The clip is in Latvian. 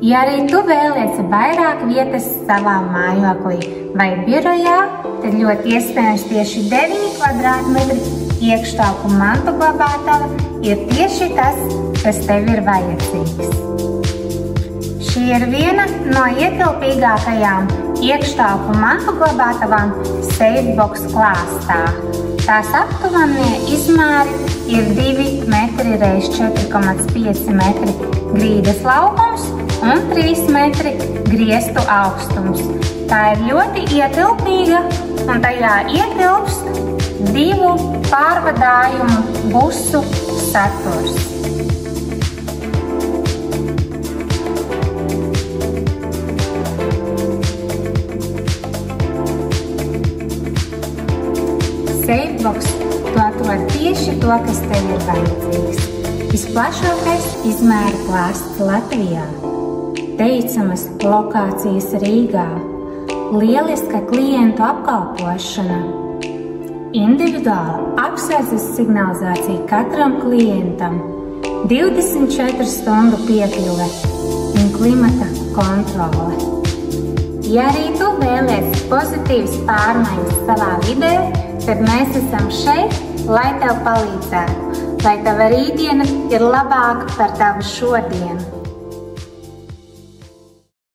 Ja arī tu vēlies vairāk vietas savā mājoklī vai birojā, tad ļoti iespējams tieši 9 kvadrātmetri iekštelpu mantu glabātava ir tieši tas, kas tev ir vajadzīgs. Šī ir viena no ietilpīgākajām iekštelpu mantu glabātavām Safebox klāstā. Tās aptuvenie izmēri ir 2 metri x 4,5 metri grīdas laukums un 3 metri griestu augstums. Tā ir ļoti ietilpīga un tajā ietilpst 2 pārvadājumu busu saturs. Safebox tu atrod tieši to, kas tev ir vajadzīgs. Visplašākais izmēra klāsts Latvijā, teicamas lokācijas Rīgā, lieliska klientu apkalpošana, individuāla apsardzes signalizācija katram klientam, 24 stundu piekļuve un klimata kontrole. Ja arī tu vēlies pozitīvas pārmaiņas savā vidē, tad mēs esam šeit, lai tev palīdzētu, lai tava rītdiena ir labāka par tavu šodienu.